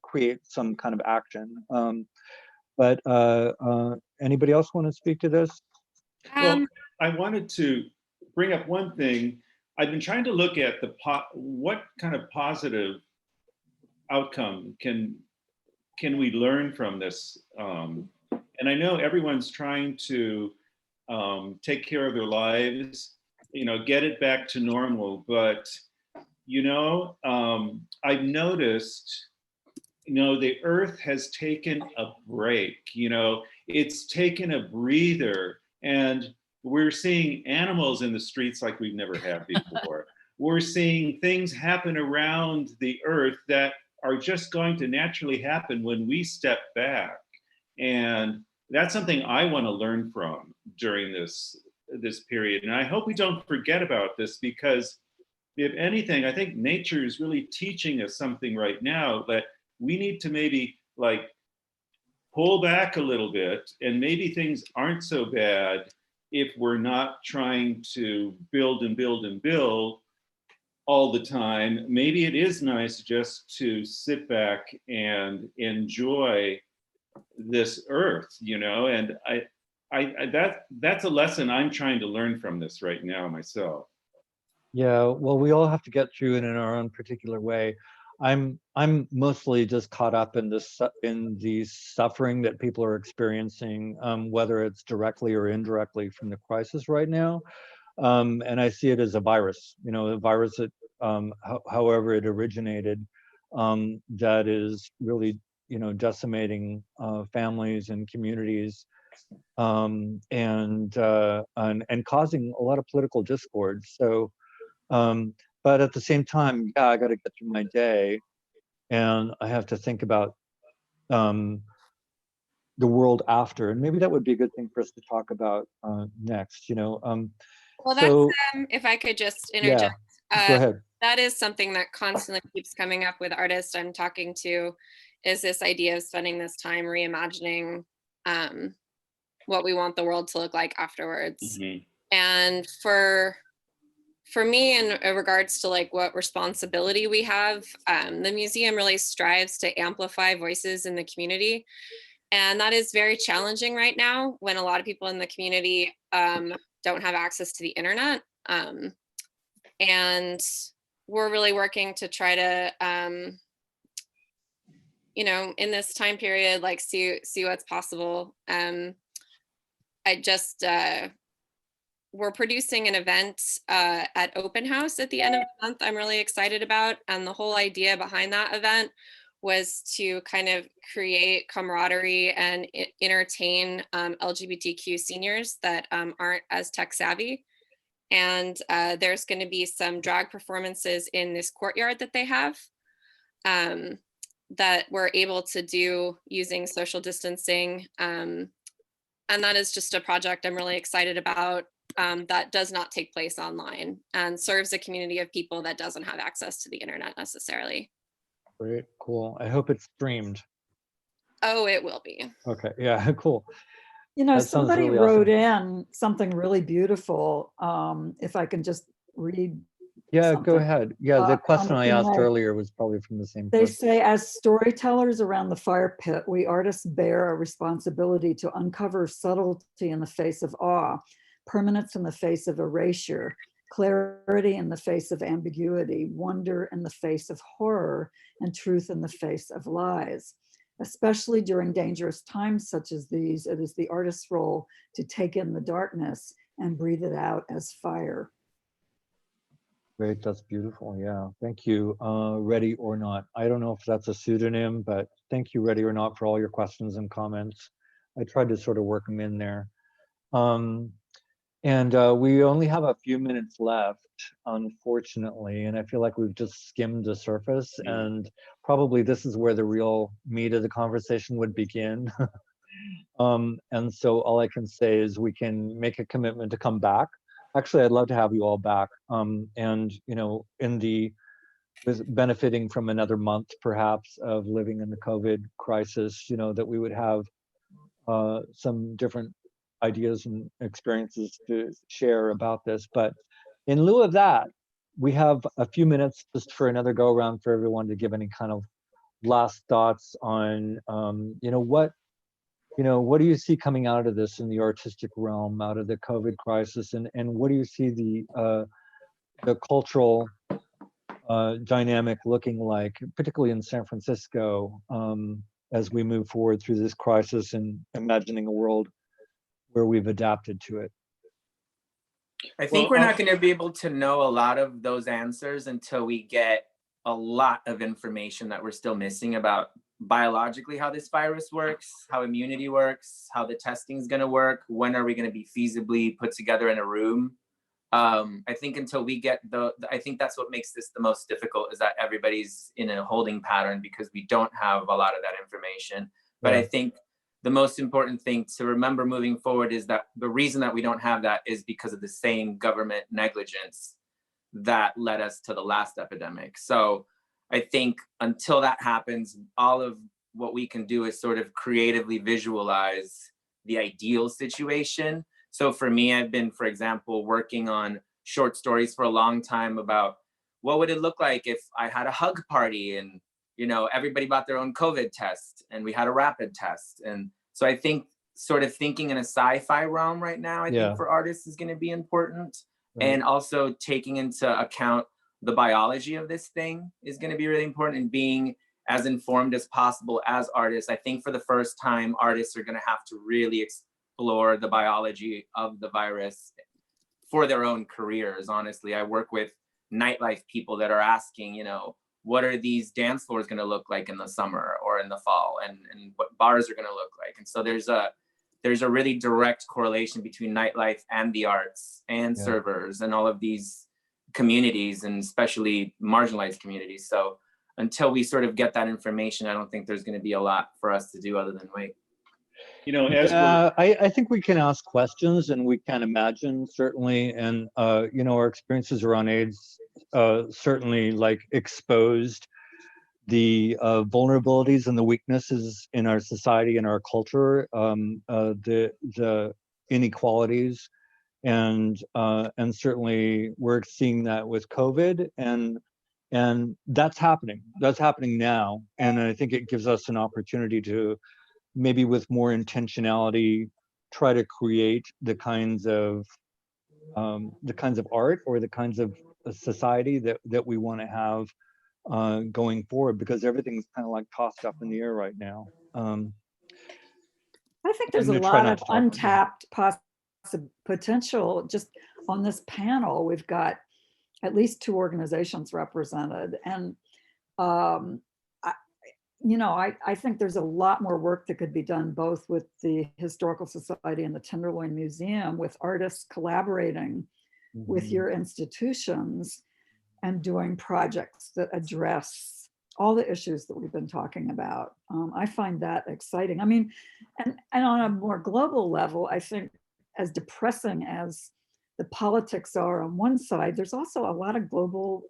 create some kind of action. But anybody else want to speak to this?
Well, I wanted to bring up one thing. I've been trying to look at what kind of positive outcome can we learn from this? And I know everyone's trying to take care of their lives, you know, get it back to normal. But, you know, I've noticed, you know, the earth has taken a break, you know, it's taken a breather, and we're seeing animals in the streets like we've never had before. We're seeing things happen around the earth that are just going to naturally happen when we step back. And that's something I want to learn from during this period. And I hope we don't forget about this, because if anything, I think nature is really teaching us something right now, that we need to maybe like pull back a little bit, and maybe things aren't so bad if we're not trying to build and build and build all the time. Maybe it is nice just to sit back and enjoy this earth, and that's a lesson I'm trying to learn from this right now myself.
Yeah, well, we all have to get through it in our own particular way. I'm mostly just caught up in the suffering that people are experiencing, whether it's directly or indirectly from the crisis right now. And I see it as a virus, a virus that, however it originated, that is really, decimating families and communities, and causing a lot of political discord. So, but at the same time, yeah, I got to get through my day, and I have to think about the world after, and maybe that would be a good thing for us to talk about next.
Well,
So
that's, if I could just
yeah,
interject,
go ahead.
that is something that constantly keeps coming up with artists I'm talking to, is this idea of spending this time reimagining what we want the world to look like afterwards.
Mhm.
And for me, in regards to like what responsibility we have, the museum really strives to amplify voices in the community. And that is very challenging right now, when a lot of people in the community don't have access to the internet. And we're really working to try to, in this time period, like see what's possible. We're producing an event at Open House at the end of the month I'm really excited about. And the whole idea behind that event was to kind of create camaraderie and entertain LGBTQ seniors that aren't as tech savvy. And there's going to be some drag performances in this courtyard that they have, that we're able to do using social distancing. And that is just a project I'm really excited about, that does not take place online and serves a community of people that doesn't have access to the internet necessarily.
Great, cool. I hope it's streamed.
Oh, it will be.
Okay, yeah, cool. That sounds
Somebody
really
wrote
awesome.
in something really beautiful. If I can just read.
Yeah,
something.
go ahead. Yeah, the
on
question
the
I asked
Q&A.
earlier was probably from the same
They
person.
say, as storytellers around the fire pit, we artists bear a responsibility to uncover subtlety in the face of awe, permanence in the face of erasure, clarity in the face of ambiguity, wonder in the face of horror, and truth in the face of lies. Especially during dangerous times such as these, it is the artist's role to take in the darkness and breathe it out as fire.
Great, that's beautiful. Yeah, thank you. Ready or Not. I don't know if that's a pseudonym, but thank you, Ready or Not, for all your questions and comments. I tried to sort of work them in there. And we only have a few minutes left, unfortunately, and I feel like we've just skimmed the surface, and probably this is where the real meat of the conversation would begin. And so all I can say is we can make a commitment to come back. Actually, I'd love to have you all back. And with benefiting from another month, perhaps, of living in the COVID crisis, that we would have some different ideas and experiences to share about this. But in lieu of that, we have a few minutes just for another go around for everyone to give any kind of last thoughts on, what do you see coming out of this in the artistic realm, out of the COVID crisis, and what do you see the cultural dynamic looking like, particularly in San Francisco, as we move forward through this crisis and imagining a world where we've adapted to it?
I think we're not going to be able to know a lot of those answers until we get a lot of information that we're still missing about biologically how this virus works, how immunity works, how the testing is going to work, when are we going to be feasibly put together in a room. I think until we get I think that's what makes this the most difficult, is that everybody's in a holding pattern because we don't have a lot of that information. But I think the most important thing to remember moving forward is that the reason that we don't have that is because of the same government negligence that led us to the last epidemic. So I think until that happens, all of what we can do is sort of creatively visualize the ideal situation. So for me, I've been, for example, working on short stories for a long time about what would it look like if I had a hug party and, you know, everybody bought their own COVID test and we had a rapid test. And so I think sort of thinking in a sci-fi realm right now, I think for artists is going to be important. And also taking into account the biology of this thing is going to be really important, and being as informed as possible as artists. I think for the first time, artists are going to have to really explore the biology of the virus for their own careers. Honestly, I work with nightlife people that are asking, you know, what are these dance floors going to look like in the summer or in the fall, and what bars are going to look like. And so there's a really direct correlation between nightlife and the arts and servers and all of these communities, and especially marginalized communities. So until we sort of get that information, I don't think there's going to be a lot for us to do other than wait.
You know, as
I think we can ask questions and we can imagine, certainly. And, you know, our experiences around AIDS certainly like exposed the vulnerabilities and the weaknesses in our society and our culture, the inequalities, and certainly we're seeing that with COVID, and that's happening. That's happening now, and I think it gives us an opportunity to maybe with more intentionality try to create the kinds of art or the kinds of society that we want to have going forward, because everything's kind of like tossed up in the air right now.
I think there's a lot of untapped potential. Just on this panel, we've got at least 2 organizations represented, and I think there's a lot more work that could be done both with the Historical Society and the Tenderloin Museum, with artists collaborating with your institutions and doing projects that address all the issues that we've been talking about. I find that exciting. I mean, and on a more global level, I think as depressing as the politics are on one side, there's also a lot of global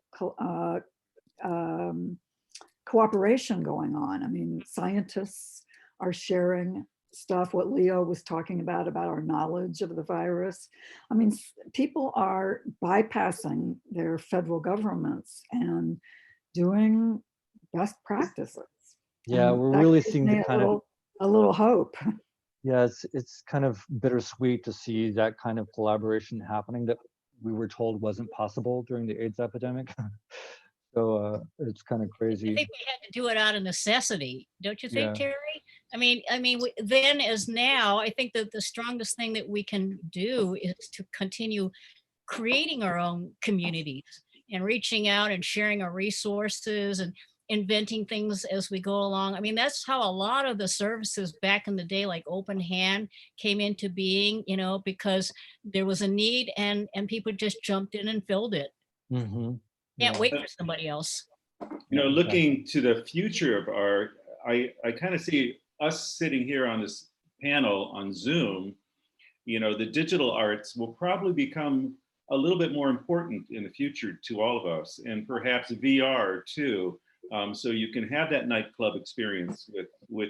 cooperation going on. I mean, scientists are sharing stuff, what Leo was talking about our knowledge of the virus. I mean, people are bypassing their federal governments and doing best practices.
Yeah,
and
we're
that
really
gives
seeing
me
the kind of
a little hope.
Yeah, it's kind of bittersweet to see that kind of collaboration happening that we were told wasn't possible during the AIDS epidemic. So it's kind of crazy.
I think we had to do it out of necessity, don't you think,
Yeah.
Terry? I mean, then as now, I think that the strongest thing that we can do is to continue creating our own communities and reaching out and sharing our resources and inventing things as we go along. I mean, that's how a lot of the services back in the day, like Open Hand, came into being, you know, because there was a need and people just jumped in and filled it.
Mm-hmm.
Can't wait for somebody else.
You know, looking to the future of art, I kind of see us sitting here on this panel on Zoom. You know, the digital arts will probably become a little bit more important in the future to all of us, and perhaps VR too. So you can have that nightclub experience with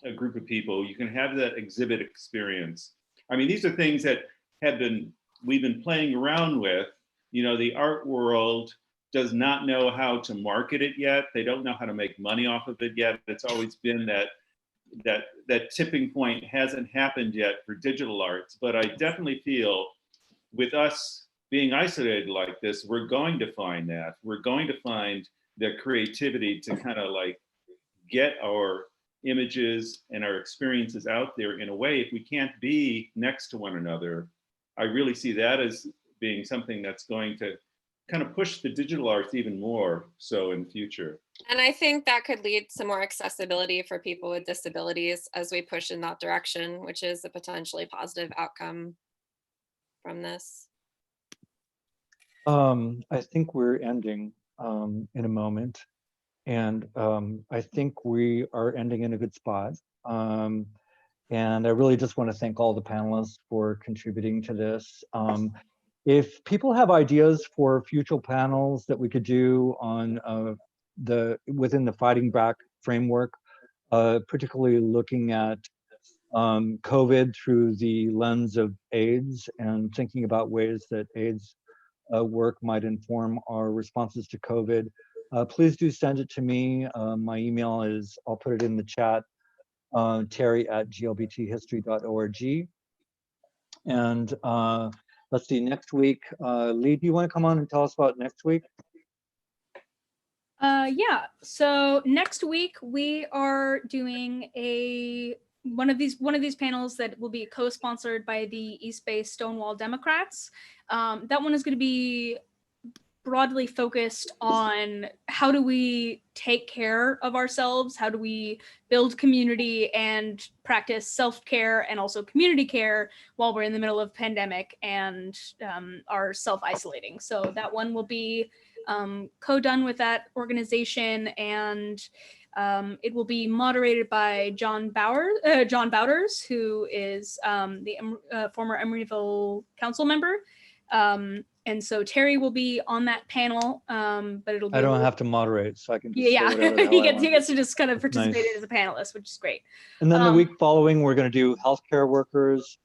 a group of people. You can have that exhibit experience. I mean, these are things that we've been playing around with. You know, the art world does not know how to market it yet. They don't know how to make money off of it yet. It's always been that tipping point hasn't happened yet for digital arts. But I definitely feel with us being isolated like this, we're going to find that. We're going to find the creativity to kind of like get our images and our experiences out there in a way. If we can't be next to one another, I really see that as being something that's going to kind of push the digital arts even more so in the future.
And I think that could lead to more accessibility for people with disabilities as we push in that direction, which is a potentially positive outcome from this.
I think we're ending in a moment, and I think we are ending in a good spot. And I really just want to thank all the panelists for contributing to this. If people have ideas for future panels that we could do on within the Fighting Back framework, particularly looking at COVID through the lens of AIDS and thinking about ways that AIDS work might inform our responses to COVID, please do send it to me. My email is, I'll put it in the chat, terry@glbthistory.org. And let's see, next week, Lee, do you want to come on and tell us about next week?
Yeah, so next week we are doing one of these panels that will be co-sponsored by the East Bay Stonewall Democrats. That one is going to be broadly focused on how do we take care of ourselves, how do we build community and practice self-care and also community care while we're in the middle of pandemic and are self-isolating. So that one will be co-done with that organization, and it will be moderated by John Bowders, who is the former Emeryville council member. And so Terry will be on that panel, but it'll be—
I don't have to moderate, so I can just
yeah,
say whatever the hell I want.
he gets to just kind of
That's
participate
nice.
as a panelist, which is great.
And then the week following, we're going to do healthcare workers,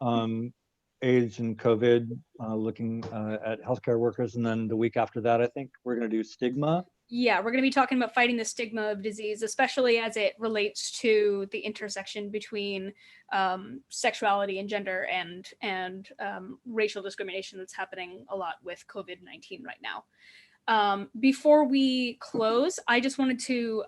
AIDS and COVID, looking at healthcare workers. And then the week after that, I think we're going to do stigma.
Yeah, we're going to be talking about fighting the stigma of disease, especially as it relates to the intersection between sexuality and gender and racial discrimination that's happening a lot with COVID-19 right now. Before we close, I just wanted to,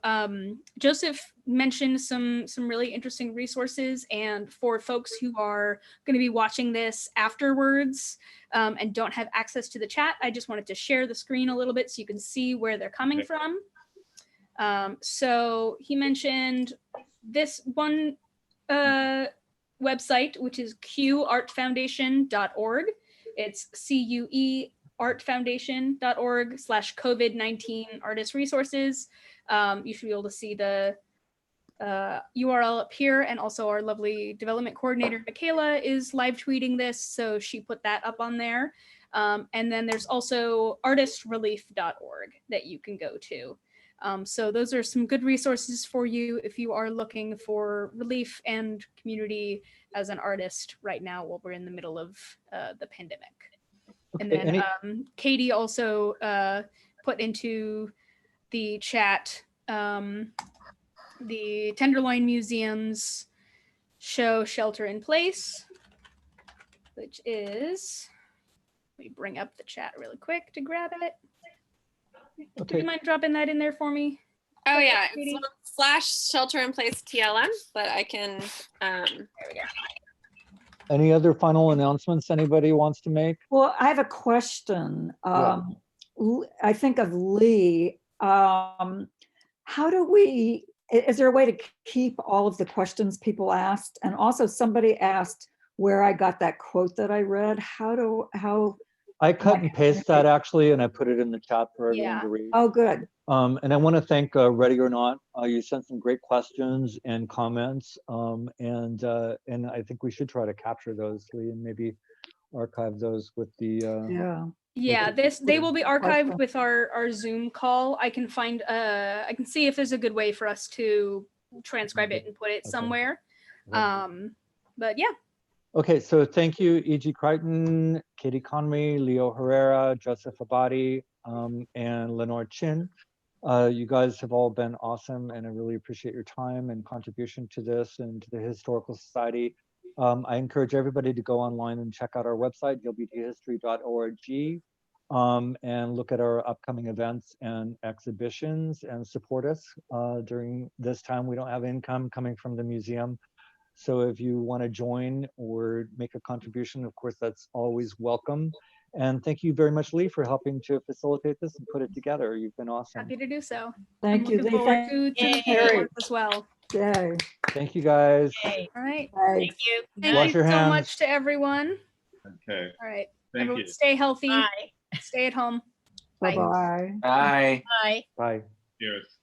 Joseph mentioned some really interesting resources, and for folks who are going to be watching this afterwards and don't have access to the chat, I just wanted to share the screen a little bit so you can see where they're coming from. So he mentioned this one website, which is QArtFoundation.org. It's CUE artfoundation.org/COVID-19 artist resources. You should be able to see the URL up here, and also our lovely development coordinator, Michaela, is live tweeting this, so she put that up on there. And then there's also artistrelief.org that you can go to. So those are some good resources for you if you are looking for relief and community as an artist right now while we're in the middle of the pandemic.
Okay,
and then Katie also put into the chat the Tenderloin Museum's show Shelter in Place, which is, let me bring up the chat really quick to grab it.
Okay.
Do you mind dropping that in there for me?
Oh yeah,
Katie?
it's /shelter in place TLM, but I can,
There we go.
Any other final announcements anybody wants to make?
Well, I have a question.
Yeah.
I think of Lee. How do we, is there a way to keep all of the questions people asked? And also somebody asked where I got that quote that I read. How
I cut and paste that actually, and I put it in the chat for everyone
Yeah.
to read.
Oh, good.
And I want to thank Ready or Not. You sent some great questions and comments, and I think we should try to capture those, Lee, and maybe archive those with the.
Yeah, they will be archived with our Zoom call. I can find I can see if there's a good way for us to transcribe it and put it somewhere. But yeah.
Okay, so thank you, E.G. Crichton, Katie Conry, Leo Herrera, Joseph Abadi, and Lenore Chin. You guys have all been awesome, and I really appreciate your time and contribution to this and to the Historical Society. I encourage everybody to go online and check out our website, glbthistory.org, and look at our upcoming events and exhibitions and support us during this time. We don't have income coming from the museum. So if you want to join or make a contribution, of course, that's always welcome. And thank you very much, Lee, for helping to facilitate this and put it together. You've been awesome.
Happy to do so.
Thank you,
Looking
Lee.
forward to the work as well.
Yay.
Thank you, guys.
Yay.
All right.
Thank you.
Thank
Wash
you
your
so
hands.
much to everyone.
Okay,
All right.
thank
Everyone
you.
stay healthy.
Bye.
Stay at home. Bye.
Bye-bye.
Bye.
Bye.
Bye.
Cheers.